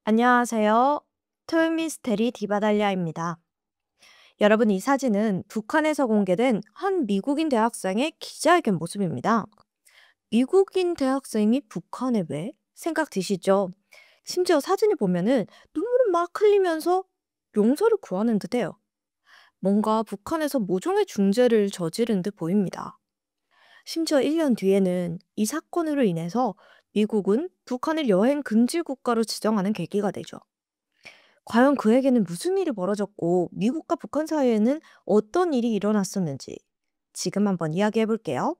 안녕하세요. 토요 미스테리 디바달리아입니다. 여러분, 이 사진은 북한에서 공개된 한 미국인 대학생의 기자회견 모습입니다. 미국인 대학생이 북한에 왜? 생각 드시죠? 심지어 사진을 보면은 눈물을 막 흘리면서 용서를 구하는 듯해요. 뭔가 북한에서 모종의 중죄를 저지른 듯 보입니다. 심지어 1년 뒤에는 이 사건으로 인해서 미국은 북한을 여행 금지 국가로 지정하는 계기가 되죠. 과연 그에게는 무슨 일이 벌어졌고 미국과 북한 사이에는 어떤 일이 일어났었는지 지금 한번 이야기해 볼게요.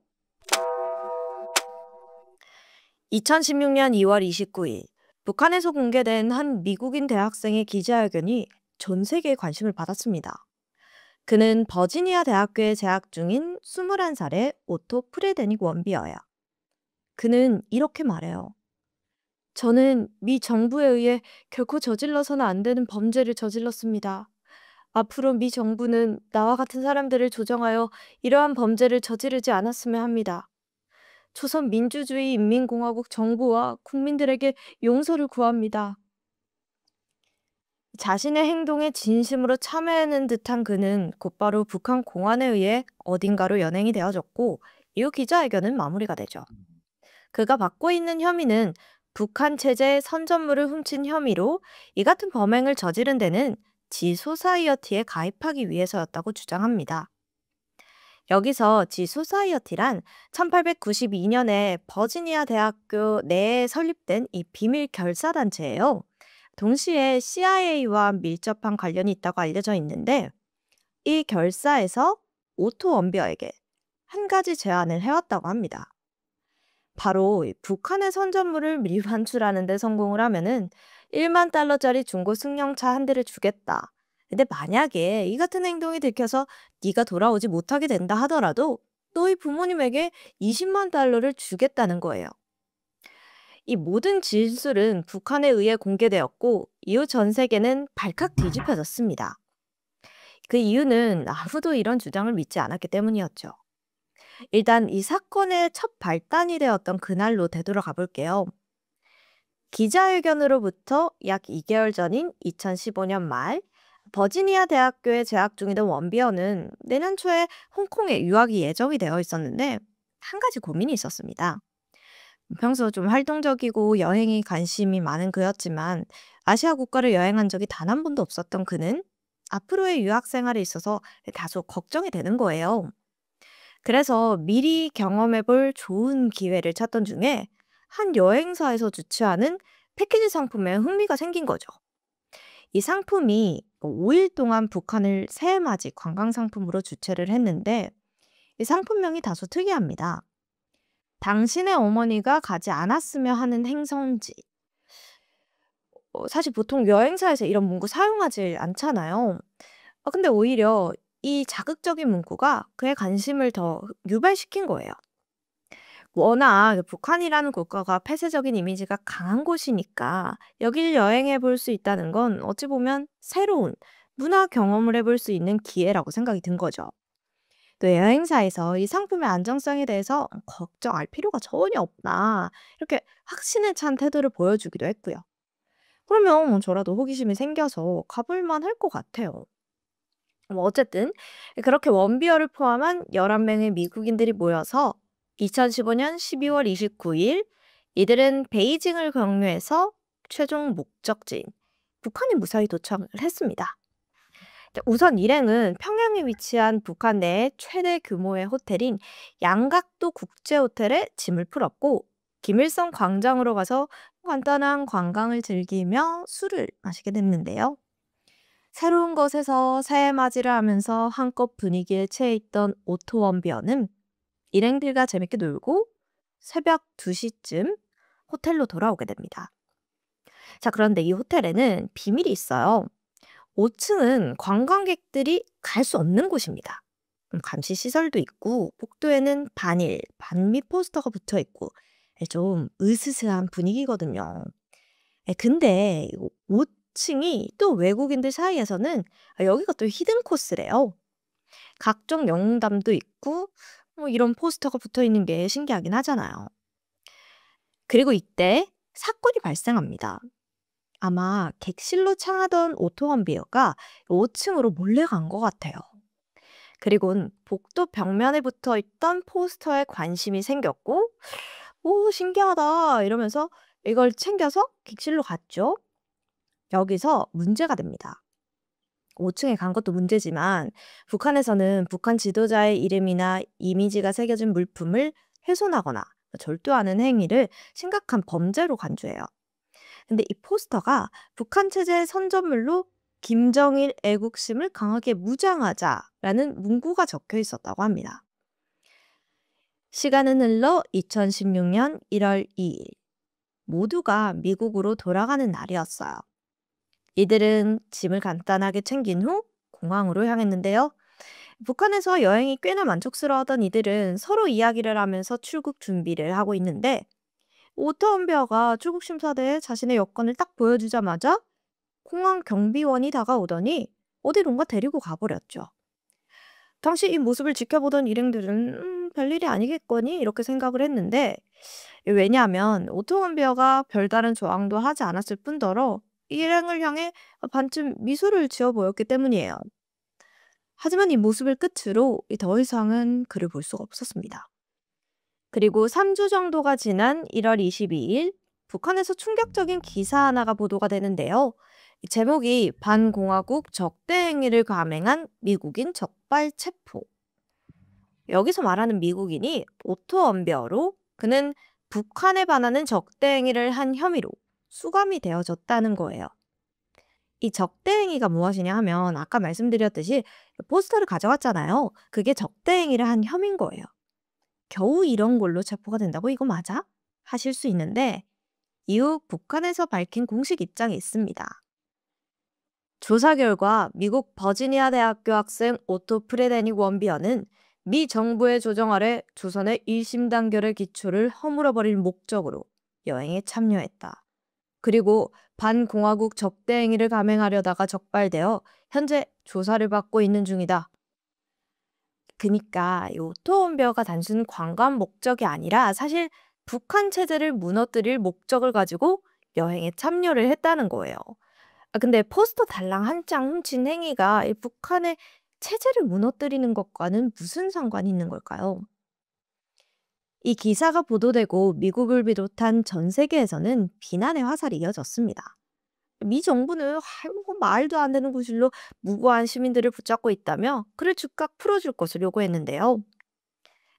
2016년 2월 29일 북한에서 공개된 한 미국인 대학생의 기자회견이 전 세계의 관심을 받았습니다. 그는 버지니아 대학교에 재학 중인 21살의 오토 프레데닉 원비어야. 그는 이렇게 말해요. 저는 미 정부에 의해 결코 저질러서는 안 되는 범죄를 저질렀습니다. 앞으로 미 정부는 나와 같은 사람들을 조정하여 이러한 범죄를 저지르지 않았으면 합니다. 조선민주주의인민공화국 정부와 국민들에게 용서를 구합니다. 자신의 행동에 진심으로 참여하는 듯한 그는 곧바로 북한 공안에 의해 어딘가로 연행이 되어졌고 이후 기자회견은 마무리가 되죠. 그가 받고 있는 혐의는 북한 체제의 선전물을 훔친 혐의로 이 같은 범행을 저지른 데는 지소사이어티에 가입하기 위해서였다고 주장합니다. 여기서 지소사이어티란 1892년에 버지니아 대학교 내에 설립된 이 비밀 결사단체예요. 동시에 CIA와 밀접한 관련이 있다고 알려져 있는데 이 결사에서 오토 원비어에게 한 가지 제안을 해왔다고 합니다. 바로 이 북한의 선전물을 미리 반출하는 데 성공을 하면은 1만 달러짜리 중고 승용차 한 대를 주겠다. 근데 만약에 이 같은 행동이 들켜서 네가 돌아오지 못하게 된다 하더라도 너희 부모님에게 20만 달러를 주겠다는 거예요. 이 모든 진술은 북한에 의해 공개되었고 이후 전 세계는 발칵 뒤집혀졌습니다. 그 이유는 아무도 이런 주장을 믿지 않았기 때문이었죠. 일단 이 사건의 첫 발단이 되었던 그날로 되돌아가 볼게요. 기자회견으로부터 약 2개월 전인 2015년 말, 버지니아 대학교에 재학 중이던 원비어는 내년 초에 홍콩에 유학이 예정이 되어 있었는데, 한 가지 고민이 있었습니다. 평소 좀 활동적이고 여행에 관심이 많은 그였지만, 아시아 국가를 여행한 적이 단 한 번도 없었던 그는 앞으로의 유학 생활에 있어서 다소 걱정이 되는 거예요. 그래서 미리 경험해 볼 좋은 기회를 찾던 중에 한 여행사에서 주최하는 패키지 상품에 흥미가 생긴 거죠. 이 상품이 5일 동안 북한을 새해맞이 관광 상품으로 주최를 했는데 이 상품명이 다소 특이합니다. 당신의 어머니가 가지 않았으면 하는 행성지. 사실 보통 여행사에서 이런 문구 사용하지 않잖아요. 근데 오히려 이 자극적인 문구가 그의 관심을 더 유발시킨 거예요. 워낙 북한이라는 국가가 폐쇄적인 이미지가 강한 곳이니까 여길 여행해 볼 수 있다는 건 어찌 보면 새로운 문화 경험을 해볼 수 있는 기회라고 생각이 든 거죠. 또 여행사에서 이 상품의 안정성에 대해서 걱정할 필요가 전혀 없다. 이렇게 확신에 찬 태도를 보여주기도 했고요. 그러면 저라도 호기심이 생겨서 가볼만 할 것 같아요. 어쨌든 그렇게 원비어를 포함한 11명의 미국인들이 모여서 2015년 12월 29일 이들은 베이징을 경유해서 최종 목적지인 북한에 무사히 도착을 했습니다. 우선 일행은 평양에 위치한 북한 내 최대 규모의 호텔인 양각도 국제호텔에 짐을 풀었고 김일성 광장으로 가서 간단한 관광을 즐기며 술을 마시게 됐는데요. 새로운 것에서 새해 맞이를 하면서 한껏 분위기에 취해 있던 오토 원비어는 일행들과 재밌게 놀고 새벽 2시쯤 호텔로 돌아오게 됩니다. 자, 그런데 이 호텔에는 비밀이 있어요. 5층은 관광객들이 갈 수 없는 곳입니다. 감시 시설도 있고 복도에는 반일, 반미 포스터가 붙어 있고 좀 으스스한 분위기거든요. 근데 5층이 또 외국인들 사이에서는 여기가 또 히든 코스래요. 각종 영담도 있고 뭐 이런 포스터가 붙어 있는 게 신기하긴 하잖아요. 그리고 이때 사건이 발생합니다. 아마 객실로 창하던 오토원비어가 5층으로 몰래 간 것 같아요. 그리곤 복도 벽면에 붙어 있던 포스터에 관심이 생겼고, 오, 신기하다 이러면서 이걸 챙겨서 객실로 갔죠. 여기서 문제가 됩니다. 5층에 간 것도 문제지만 북한에서는 북한 지도자의 이름이나 이미지가 새겨진 물품을 훼손하거나 절도하는 행위를 심각한 범죄로 간주해요. 근데 이 포스터가 북한 체제의 선전물로 김정일 애국심을 강하게 무장하자라는 문구가 적혀 있었다고 합니다. 시간은 흘러 2016년 1월 2일 모두가 미국으로 돌아가는 날이었어요. 이들은 짐을 간단하게 챙긴 후 공항으로 향했는데요. 북한에서 여행이 꽤나 만족스러워하던 이들은 서로 이야기를 하면서 출국 준비를 하고 있는데 오타원벼가 출국 심사대에 자신의 여권을 딱 보여주자마자 공항 경비원이 다가오더니 어디론가 데리고 가버렸죠. 당시 이 모습을 지켜보던 일행들은 별일이 아니겠거니 이렇게 생각을 했는데 왜냐하면 오토원비어가 별다른 조항도 하지 않았을 뿐더러 일행을 향해 반쯤 미소를 지어 보였기 때문이에요. 하지만 이 모습을 끝으로 더 이상은 그를 볼 수가 없었습니다. 그리고 3주 정도가 지난 1월 22일 북한에서 충격적인 기사 하나가 보도가 되는데요. 이 제목이 반공화국 적대 행위를 감행한 미국인 적발 체포. 여기서 말하는 미국인이 오토 언베어로 그는 북한에 반하는 적대 행위를 한 혐의로 수감이 되어졌다는 거예요. 이 적대 행위가 무엇이냐 하면 아까 말씀드렸듯이 포스터를 가져왔잖아요. 그게 적대 행위를 한 혐의인 거예요. 겨우 이런 걸로 체포가 된다고 이거 맞아? 하실 수 있는데 이후 북한에서 밝힌 공식 입장이 있습니다. 조사 결과 미국 버지니아 대학교 학생 오토 프레데닉 원비어는 미 정부의 조정 아래 조선의 1심 단결의 기초를 허물어버릴 목적으로 여행에 참여했다. 그리고 반공화국 적대 행위를 감행하려다가 적발되어 현재 조사를 받고 있는 중이다. 그니까 이 오토 원비어가 단순 관광 목적이 아니라 사실 북한 체제를 무너뜨릴 목적을 가지고 여행에 참여를 했다는 거예요. 근데 포스터 달랑 한 장 훔친 행위가 이 북한의 체제를 무너뜨리는 것과는 무슨 상관이 있는 걸까요? 이 기사가 보도되고 미국을 비롯한 전 세계에서는 비난의 화살이 이어졌습니다. 미 정부는 아이고, 말도 안 되는 구실로 무고한 시민들을 붙잡고 있다며 그를 즉각 풀어줄 것을 요구했는데요.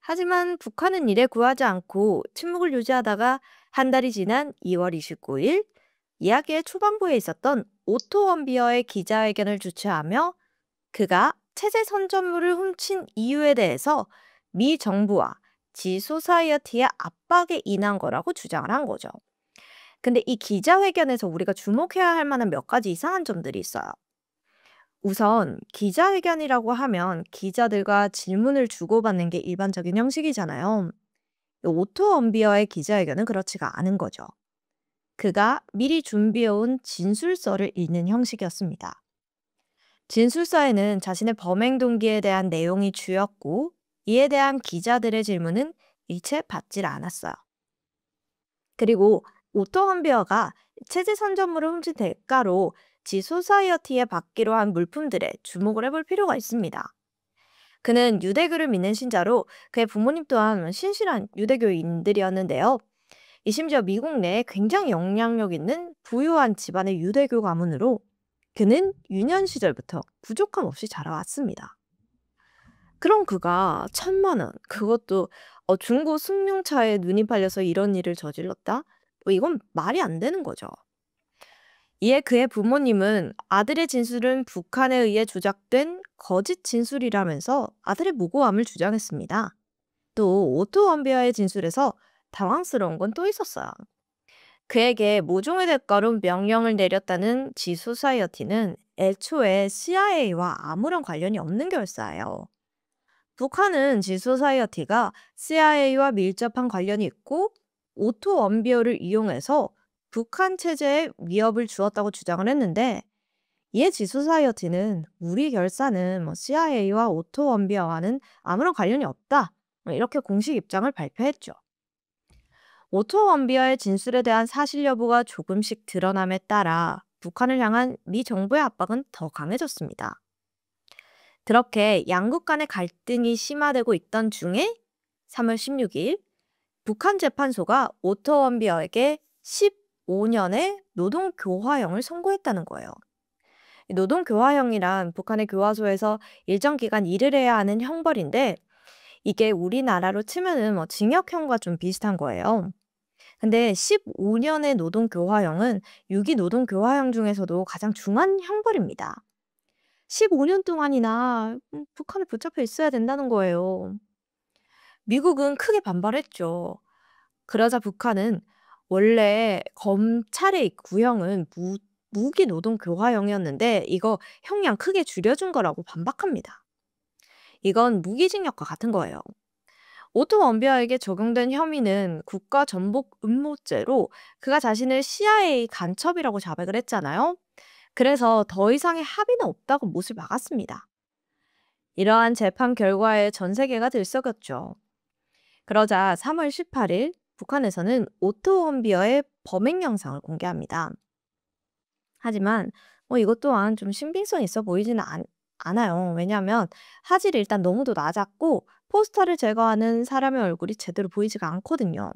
하지만 북한은 이래 구하지 않고 침묵을 유지하다가 한 달이 지난 2월 29일 이야기의 초반부에 있었던 오토 원비어의 기자회견을 주최하며 그가 체제 선전물을 훔친 이유에 대해서 미 정부와 지소사이어티의 압박에 인한 거라고 주장을 한 거죠. 근데 이 기자회견에서 우리가 주목해야 할 만한 몇 가지 이상한 점들이 있어요. 우선 기자회견이라고 하면 기자들과 질문을 주고받는 게 일반적인 형식이잖아요. 오토 언비어의 기자회견은 그렇지가 않은 거죠. 그가 미리 준비해온 진술서를 읽는 형식이었습니다. 진술서에는 자신의 범행 동기에 대한 내용이 주였고 이에 대한 기자들의 질문은 일체 받질 않았어요. 그리고 오토 언비어가 체제 선전물을 훔친 대가로 지소사이어티에 받기로 한 물품들에 주목을 해볼 필요가 있습니다. 그는 유대교를 믿는 신자로 그의 부모님 또한 신실한 유대교인들이었는데요. 이 심지어 미국 내에 굉장히 영향력 있는 부유한 집안의 유대교 가문으로 그는 유년 시절부터 부족함 없이 자라왔습니다. 그럼 그가 1,000만 원, 그것도 중고 승용차에 눈이 팔려서 이런 일을 저질렀다? 이건 말이 안 되는 거죠. 이에 그의 부모님은 아들의 진술은 북한에 의해 조작된 거짓 진술이라면서 아들의 무고함을 주장했습니다. 또 오토 원비어의 진술에서 당황스러운 건 또 있었어요. 그에게 모종의 대가로 명령을 내렸다는 지소사이어티는 애초에 CIA와 아무런 관련이 없는 결사예요. 북한은 지소사이어티가 CIA와 밀접한 관련이 있고 오토 원비어를 이용해서 북한 체제에 위협을 주었다고 주장을 했는데 이에 지소사이어티는 우리 결사는 CIA와 오토 원비어와는 아무런 관련이 없다. 이렇게 공식 입장을 발표했죠. 오토 원비어의 진술에 대한 사실 여부가 조금씩 드러남에 따라 북한을 향한 미 정부의 압박은 더 강해졌습니다. 그렇게 양국 간의 갈등이 심화되고 있던 중에 3월 16일 북한 재판소가 오토 원비어에게 15년의 노동교화형을 선고했다는 거예요. 이 노동교화형이란 북한의 교화소에서 일정 기간 일을 해야 하는 형벌인데 이게 우리나라로 치면은 뭐 징역형과 좀 비슷한 거예요. 근데 15년의 노동교화형은 유기 노동교화형 중에서도 가장 중한 형벌입니다. 15년 동안이나 북한에 붙잡혀 있어야 된다는 거예요. 미국은 크게 반발했죠. 그러자 북한은 원래 검찰의 구형은 무기 노동교화형이었는데 이거 형량 크게 줄여준 거라고 반박합니다. 이건 무기징역과 같은 거예요. 오토 원비어에게 적용된 혐의는 국가전복 음모죄로 그가 자신을 CIA 간첩이라고 자백을 했잖아요. 그래서 더 이상의 합의는 없다고 못을 막았습니다. 이러한 재판 결과에 전 세계가 들썩였죠. 그러자 3월 18일 북한에서는 오토 원비어의 범행 영상을 공개합니다. 하지만 이것 또한 좀 신빙성 있어 보이지는 않아요. 왜냐하면 화질이 일단 너무도 낮았고 포스터를 제거하는 사람의 얼굴이 제대로 보이지가 않거든요.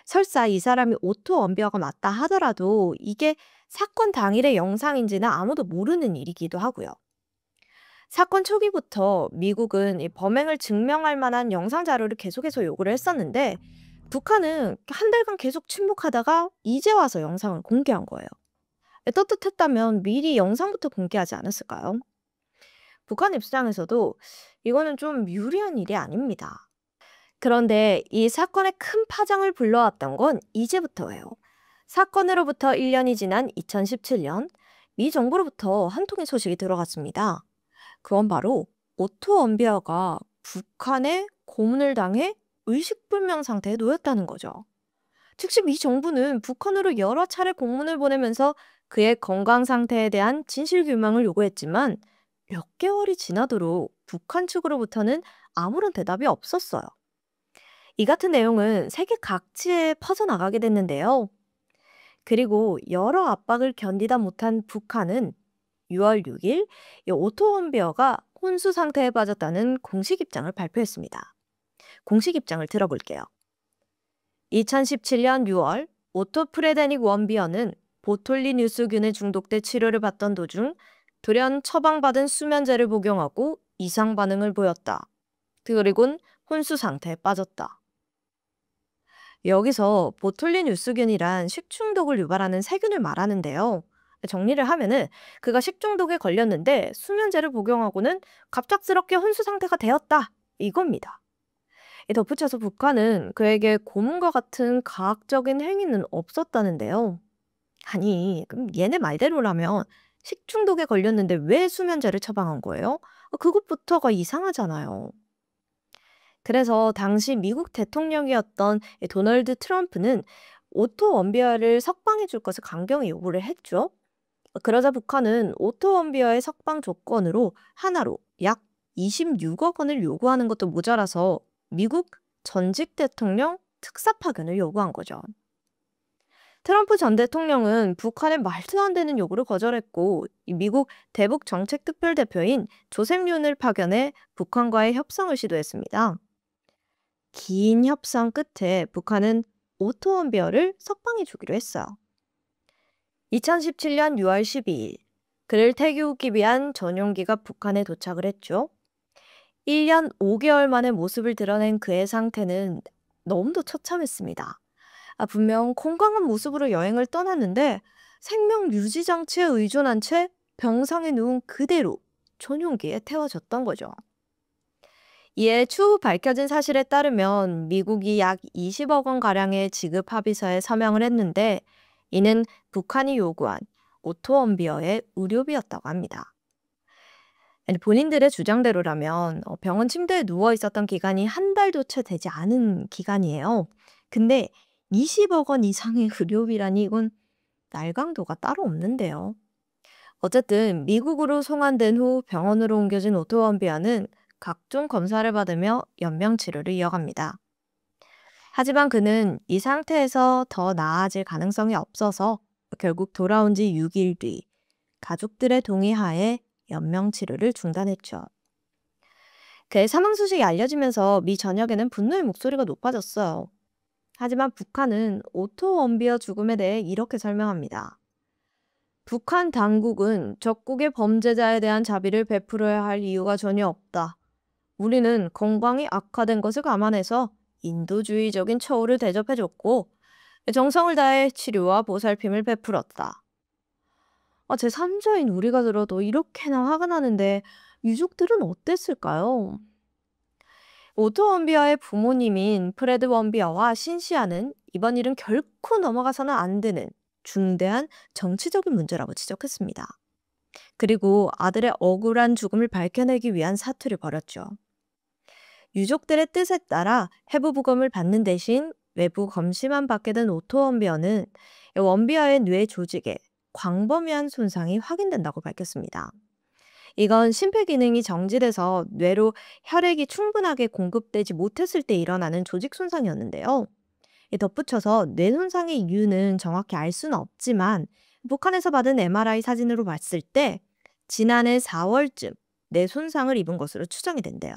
설사 이 사람이 오토 원비어가 맞다 하더라도 이게 사건 당일의 영상인지는 아무도 모르는 일이기도 하고요. 사건 초기부터 미국은 이 범행을 증명할 만한 영상 자료를 계속해서 요구를 했었는데 북한은 한 달간 계속 침묵하다가 이제 와서 영상을 공개한 거예요. 떳떳했다면 미리 영상부터 공개하지 않았을까요? 북한 입장에서도 이거는 좀 유리한 일이 아닙니다. 그런데 이 사건의 큰 파장을 불러왔던 건 이제부터예요. 사건으로부터 1년이 지난 2017년 미 정부로부터 한 통의 소식이 들어갔습니다. 그건 바로 오토 원비어가 북한의 고문을 당해 의식불명 상태에 놓였다는 거죠. 즉시 미 정부는 북한으로 여러 차례 공문을 보내면서 그의 건강 상태에 대한 진실 규명을 요구했지만 몇 개월이 지나도록 북한 측으로부터는 아무런 대답이 없었어요. 이 같은 내용은 세계 각지에 퍼져나가게 됐는데요. 그리고 여러 압박을 견디다 못한 북한은 6월 6일 이 오토 원비어가 혼수 상태에 빠졌다는 공식 입장을 발표했습니다. 공식 입장을 들어볼게요. 2017년 6월 오토 프레데닉 원비어는 보톨린 유수균에 중독돼 치료를 받던 도중 돌연 처방받은 수면제를 복용하고 이상 반응을 보였다. 그리곤 혼수 상태에 빠졌다. 여기서 보톨린 유수균이란 식중독을 유발하는 세균을 말하는데요. 정리를 하면은 그가 식중독에 걸렸는데 수면제를 복용하고는 갑작스럽게 혼수 상태가 되었다. 이겁니다. 덧붙여서 북한은 그에게 고문과 같은 과학적인 행위는 없었다는데요. 아니, 그럼 얘네 말대로라면 식중독에 걸렸는데 왜 수면제를 처방한 거예요? 그것부터가 이상하잖아요. 그래서 당시 미국 대통령이었던 도널드 트럼프는 오토 원비어를 석방해 줄 것을 강경히 요구를 했죠. 그러자 북한은 오토 원비어의 석방 조건으로 하나로 약 26억 원을 요구하는 것도 모자라서 미국 전직 대통령 특사 파견을 요구한 거죠. 트럼프 전 대통령은 북한의 말도 안 되는 요구를 거절했고 이 미국 대북 정책 특별대표인 조셉 륜을 파견해 북한과의 협상을 시도했습니다. 긴 협상 끝에 북한은 오토 원비어를 석방해 주기로 했어요. 2017년 6월 12일 그를 태우기 위한 전용기가 북한에 도착을 했죠. 1년 5개월 만에 모습을 드러낸 그의 상태는 너무도 처참했습니다. 분명 건강한 모습으로 여행을 떠났는데 생명 유지 장치에 의존한 채 병상에 누운 그대로 전용기에 태워졌던 거죠. 이에 추후 밝혀진 사실에 따르면 미국이 약 20억 원 가량의 지급 합의서에 서명을 했는데 이는 북한이 요구한 오토 원비어의 의료비였다고 합니다. 아니, 본인들의 주장대로라면 병원 침대에 누워 있었던 기간이 한 달도 채 되지 않은 기간이에요. 근데 20억 원 이상의 의료비라니 이건 날강도가 따로 없는데요. 어쨌든 미국으로 송환된 후 병원으로 옮겨진 오토 원비어는 각종 검사를 받으며 연명 치료를 이어갑니다. 하지만 그는 이 상태에서 더 나아질 가능성이 없어서 결국 돌아온 지 6일 뒤 가족들의 동의하에 연명 치료를 중단했죠. 그의 사망 소식이 알려지면서 미 전역에는 분노의 목소리가 높아졌어요. 하지만 북한은 오토 원비어 죽음에 대해 이렇게 설명합니다. 북한 당국은 적국의 범죄자에 대한 자비를 베풀어야 할 이유가 전혀 없다. 우리는 건강이 악화된 것을 감안해서 인도주의적인 처우를 대접해줬고 정성을 다해 치료와 보살핌을 베풀었다. 제3자인 우리가 들어도 이렇게나 화가 나는데 유족들은 어땠을까요? 오토 원비어의 부모님인 프레드 원비어와 신시아는 이번 일은 결코 넘어가서는 안 되는 중대한 정치적인 문제라고 지적했습니다. 그리고 아들의 억울한 죽음을 밝혀내기 위한 사투를 벌였죠. 유족들의 뜻에 따라 해부 부검을 받는 대신 외부 검시만 받게 된 오토 원비어는 원비어의 뇌 조직에 광범위한 손상이 확인된다고 밝혔습니다. 이건 심폐기능이 정지돼서 뇌로 혈액이 충분하게 공급되지 못했을 때 일어나는 조직 손상이었는데요. 덧붙여서 뇌 손상의 이유는 정확히 알 수는 없지만 북한에서 받은 MRI 사진으로 봤을 때 지난해 4월쯤 뇌 손상을 입은 것으로 추정이 된대요.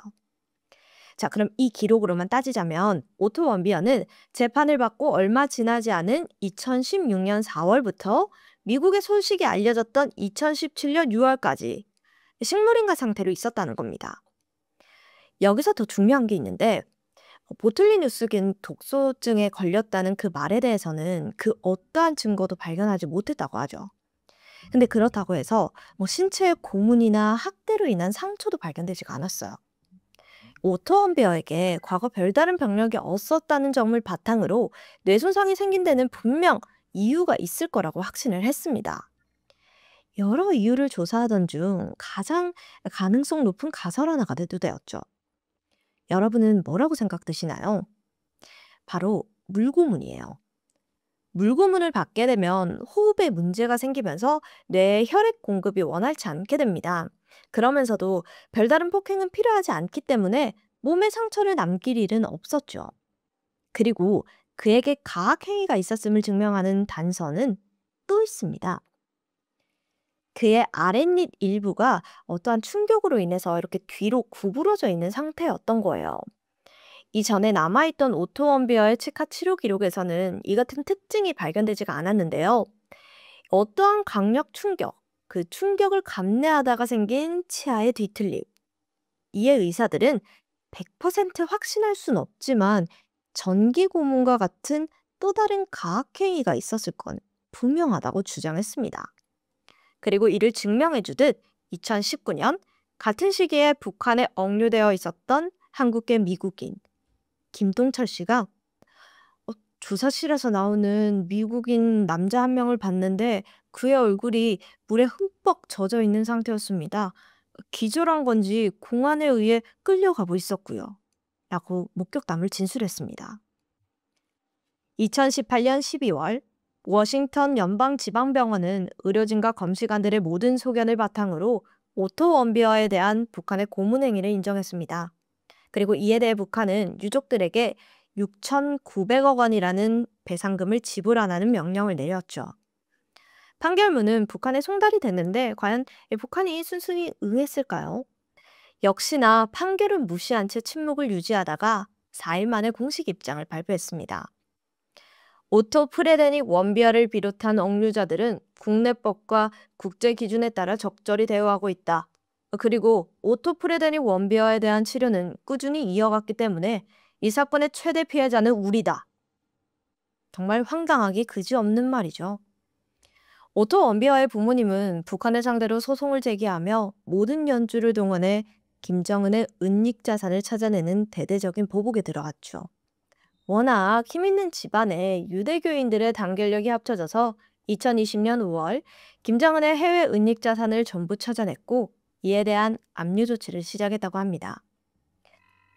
자, 그럼 이 기록으로만 따지자면 오토 원비어는 재판을 받고 얼마 지나지 않은 2016년 4월부터 미국의 소식이 알려졌던 2017년 6월까지 식물인가 상태로 있었다는 겁니다. 여기서 더 중요한 게 있는데 보틀리누스균 독소증에 걸렸다는 그 말에 대해서는 그 어떠한 증거도 발견하지 못했다고 하죠. 근데 그렇다고 해서 신체의 고문이나 학대로 인한 상처도 발견되지가 않았어요. 오토 원비어에게 과거 별다른 병력이 없었다는 점을 바탕으로 뇌 손상이 생긴 데는 분명 이유가 있을 거라고 확신을 했습니다. 여러 이유를 조사하던 중 가장 가능성 높은 가설 하나가 대두되었죠. 여러분은 뭐라고 생각드시나요? 바로 물고문이에요. 물고문을 받게 되면 호흡에 문제가 생기면서 뇌에 혈액 공급이 원활치 않게 됩니다. 그러면서도 별다른 폭행은 필요하지 않기 때문에 몸에 상처를 남길 일은 없었죠. 그리고 그에게 가학행위가 있었음을 증명하는 단서는 또 있습니다. 그의 아랫입 일부가 어떠한 충격으로 인해서 이렇게 뒤로 구부러져 있는 상태였던 거예요. 이전에 남아있던 오토 원비어의 치과 치료 기록에서는 이 같은 특징이 발견되지가 않았는데요. 어떠한 강력 충격, 그 충격을 감내하다가 생긴 치아의 뒤틀림. 이에 의사들은 100% 확신할 순 없지만 전기 고문과 같은 또 다른 가학행위가 있었을 건 분명하다고 주장했습니다. 그리고 이를 증명해주듯 2019년 같은 시기에 북한에 억류되어 있었던 한국계 미국인 김동철 씨가 조사실에서 나오는 미국인 남자 한 명을 봤는데 그의 얼굴이 물에 흠뻑 젖어 있는 상태였습니다. 기절한 건지 공안에 의해 끌려가고 있었고요. 라고 목격담을 진술했습니다. 2018년 12월 워싱턴 연방지방병원은 의료진과 검시관들의 모든 소견을 바탕으로 오토 원비어에 대한 북한의 고문 행위를 인정했습니다. 그리고 이에 대해 북한은 유족들에게 6,900억 원이라는 배상금을 지불하라는 명령을 내렸죠. 판결문은 북한에 송달이 됐는데 과연 북한이 순순히 응했을까요? 역시나 판결을 무시한 채 침묵을 유지하다가 4일 만에 공식 입장을 발표했습니다. 오토 프레데닉 원비어를 비롯한 억류자들은 국내법과 국제 기준에 따라 적절히 대우하고 있다. 그리고 오토 프레데닉 원비어에 대한 치료는 꾸준히 이어갔기 때문에 이 사건의 최대 피해자는 우리다. 정말 황당하기 그지없는 말이죠. 오토 원비어의 부모님은 북한을 상대로 소송을 제기하며 모든 연주를 동원해 김정은의 은닉 자산을 찾아내는 대대적인 보복에 들어갔죠. 워낙 힘있는 집안에 유대교인들의 단결력이 합쳐져서 2020년 5월 김정은의 해외 은닉 자산을 전부 찾아냈고 이에 대한 압류 조치를 시작했다고 합니다.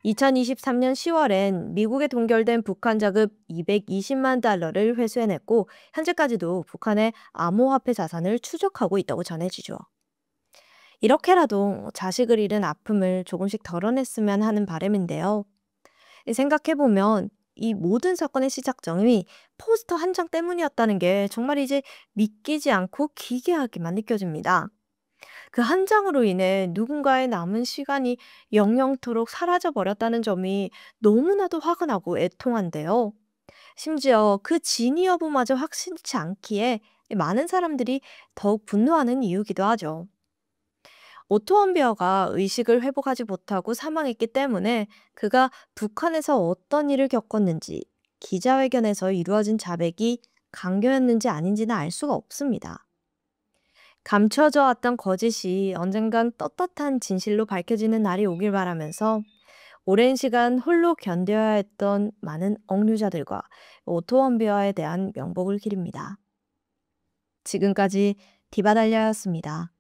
2023년 10월엔 미국에 동결된 북한 자급 220만 달러를 회수해냈고 현재까지도 북한의 암호화폐 자산을 추적하고 있다고 전해지죠. 이렇게라도 자식을 잃은 아픔을 조금씩 덜어냈으면 하는 바람인데요. 생각해보면 이 모든 사건의 시작점이 포스터 한 장 때문이었다는 게 정말 이제 믿기지 않고 기괴하게만 느껴집니다. 그 한 장으로 인해 누군가의 남은 시간이 영영토록 사라져 버렸다는 점이 너무나도 화가 나고 애통한데요. 심지어 그 진위 여부마저 확실치 않기에 많은 사람들이 더욱 분노하는 이유기도 하죠. 오토 원비어가 의식을 회복하지 못하고 사망했기 때문에 그가 북한에서 어떤 일을 겪었는지, 기자회견에서 이루어진 자백이 강요였는지 아닌지는 알 수가 없습니다. 감춰져 왔던 거짓이 언젠간 떳떳한 진실로 밝혀지는 날이 오길 바라면서 오랜 시간 홀로 견뎌야 했던 많은 억류자들과 오토 원비어에 대한 명복을 기립니다. 지금까지 디바달랴였습니다.